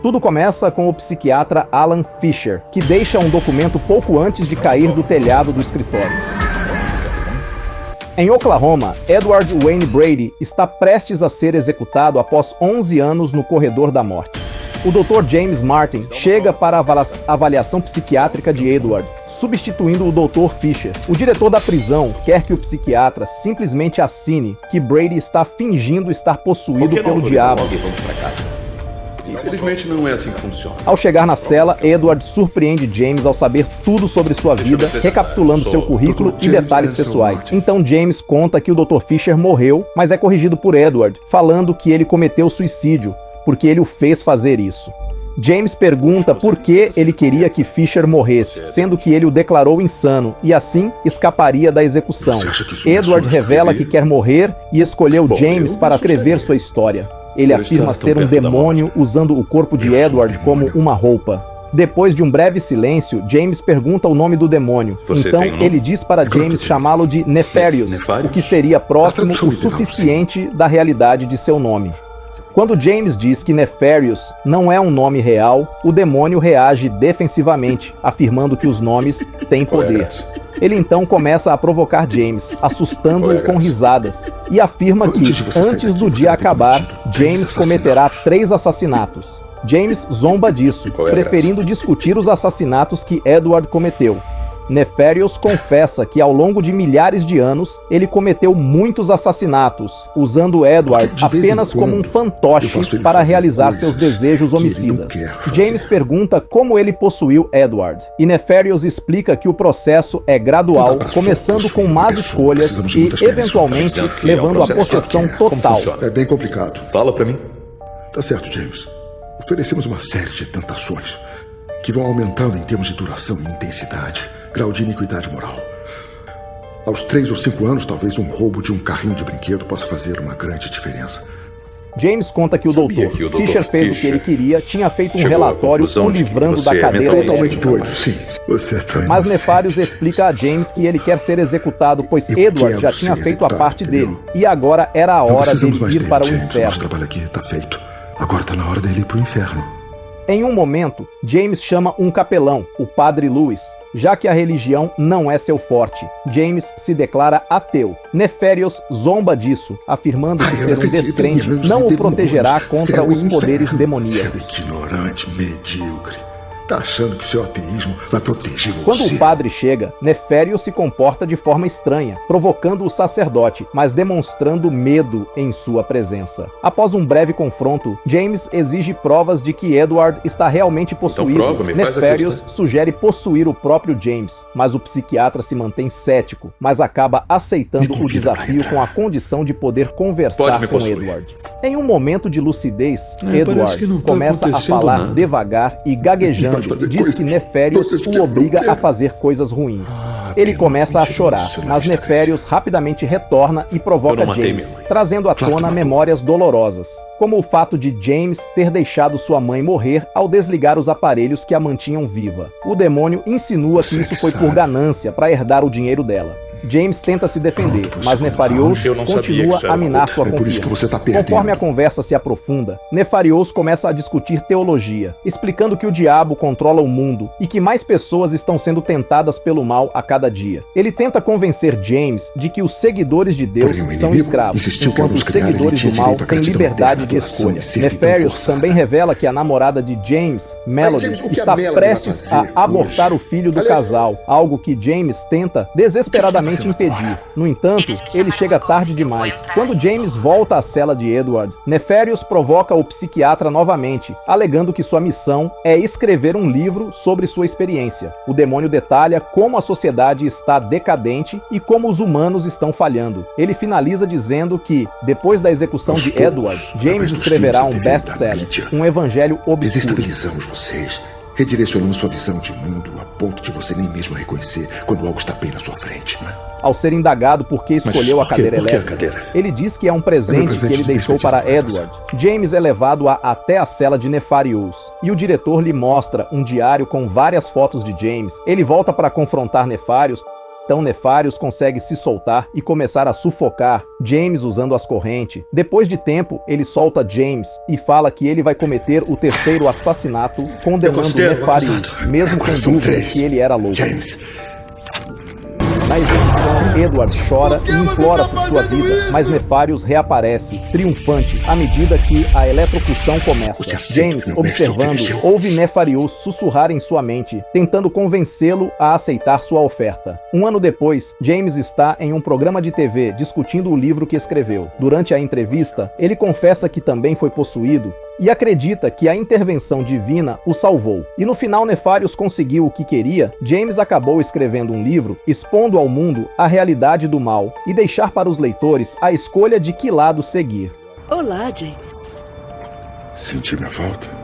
Tudo começa com o psiquiatra Alan Fisher, que deixa um documento pouco antes de cair do telhado do escritório. Em Oklahoma, Edward Wayne Brady está prestes a ser executado após 11 anos no corredor da morte. O Dr. James Martin chega para a avaliação psiquiátrica de Edward, substituindo o Dr. Fisher. O diretor da prisão quer que o psiquiatra simplesmente assine que Brady está fingindo estar possuído pelo diabo. Vamos para casa. Infelizmente não é assim que funciona. Ao chegar na cela, Edward surpreende James ao saber tudo sobre sua vida, recapitulando seu currículo e detalhes pessoais. Então James conta que o Dr. Fisher morreu, mas é corrigido por Edward, falando que ele cometeu suicídio, porque ele o fez fazer isso. James pergunta por que ele queria que Fisher morresse, sendo que ele o declarou insano, e assim escaparia da execução. Edward revela que quer morrer e escolheu James para escrever sua história. Ele afirma ser um demônio usando o corpo de Edward como uma roupa. Depois de um breve silêncio, James pergunta o nome do demônio. Então ele diz para James chamá-lo de Nefarious, o que seria próximo o suficiente da realidade de seu nome. Quando James diz que Nefarious não é um nome real, o demônio reage defensivamente, afirmando que os nomes têm poder. Ele então começa a provocar James, assustando-o com risadas, e afirma que, antes do dia acabar, James cometerá 3 assassinatos. James zomba disso, preferindo discutir os assassinatos que Edward cometeu. Nefarious confessa que ao longo de milhares de anos, ele cometeu muitos assassinatos, usando Edward apenas como um fantoche para realizar seus desejos homicidas. James pergunta como ele possuiu Edward, e Nefarious explica que o processo é gradual, começando com más escolhas e, eventualmente, levando à possessão total. É bem complicado. Fala pra mim. Tá certo, James. Oferecemos uma série de tentações que vão aumentando em termos de duração e intensidade. Grau de iniquidade moral. Aos 3 ou 5 anos, talvez um roubo de um carrinho de brinquedo possa fazer uma grande diferença. James conta que o Dr. Fisher fez o que ele queria, tinha feito um relatório o livrando da cadeira totalmente doido, sim. Você é tão Mas Nefarious explica a James que ele quer ser executado, pois Edward já tinha feito a parte dele, e agora era a hora dele ir para o inferno. Nosso trabalho aqui tá feito. Agora tá na hora dele ir pro inferno. Em um momento, James chama um capelão, o Padre Lewis, já que a religião não é seu forte. James se declara ateu. Nefarious zomba disso, afirmando que ser um descrente não o protegerá contra os poderes demoníacos. Seu ignorante, medíocre. Tá achando que seu ateísmo vai proteger você? Quando o padre chega, Nefarious se comporta de forma estranha, provocando o sacerdote, mas demonstrando medo em sua presença. Após um breve confronto, James exige provas de que Edward está realmente possuído. Nefarious sugere possuir o próprio James, mas o psiquiatra se mantém cético, mas acaba aceitando o desafio com a condição de poder conversar com Edward. Em um momento de lucidez, Edward começa a falar devagar e gaguejando. Diz que Nefarious o obriga a fazer coisas ruins. Ele começa a chorar, mas Nefarious rapidamente retorna e provoca James, trazendo à tona memórias dolorosas, como o fato de James ter deixado sua mãe morrer ao desligar os aparelhos que a mantinham viva. O demônio insinua que isso foi por ganância para herdar o dinheiro dela. James tenta se defender, mas Nefarious continua a minar sua confiança. Conforme a conversa se aprofunda, Nefarious começa a discutir teologia, explicando que o diabo controla o mundo e que mais pessoas estão sendo tentadas pelo mal a cada dia. Ele tenta convencer James de que os seguidores de Deus são escravos, enquanto os seguidores do mal têm liberdade de escolha. Nefarious também revela que a namorada de James, Melody, está prestes a abortar o filho do casal, algo que James tenta desesperadamente impedir. No entanto, ele chega tarde demais. Quando James volta à cela de Edward, Nefarious provoca o psiquiatra novamente, alegando que sua missão é escrever um livro sobre sua experiência. O demônio detalha como a sociedade está decadente e como os humanos estão falhando. Ele finaliza dizendo que, depois da execução de Edward, James escreverá um best-seller, um evangelho obscuro. Desestabilizamos vocês. Redirecionamos sua visão de mundo a ponto de você nem mesmo reconhecer quando algo está bem na sua frente, não é? Ao ser indagado por que escolheu a cadeira elétrica, ele diz que é um presente que ele deixou para Edward. James é levado até a cela de Nefarious, e o diretor lhe mostra um diário com várias fotos de James. Ele volta para confrontar Nefarious, Então Nefarius consegue se soltar e começar a sufocar James usando as correntes. Depois de tempo, ele solta James e fala que ele vai cometer o terceiro assassinato, condenando Nefarius, mesmo com dúvida que ele era louco. James. Na execução, Edward chora e implora por sua vida, mas Nefarius reaparece, triunfante, à medida que a eletrocução começa. James, observando, ouve Nefarius sussurrar em sua mente, tentando convencê-lo a aceitar sua oferta. Um ano depois, James está em um programa de TV discutindo o livro que escreveu. Durante a entrevista, ele confessa que também foi possuído e acredita que a intervenção divina o salvou. E no final Nefarius conseguiu o que queria. James acabou escrevendo um livro expondo ao mundo a realidade do mal e deixar para os leitores a escolha de que lado seguir. Olá, James. Senti minha falta?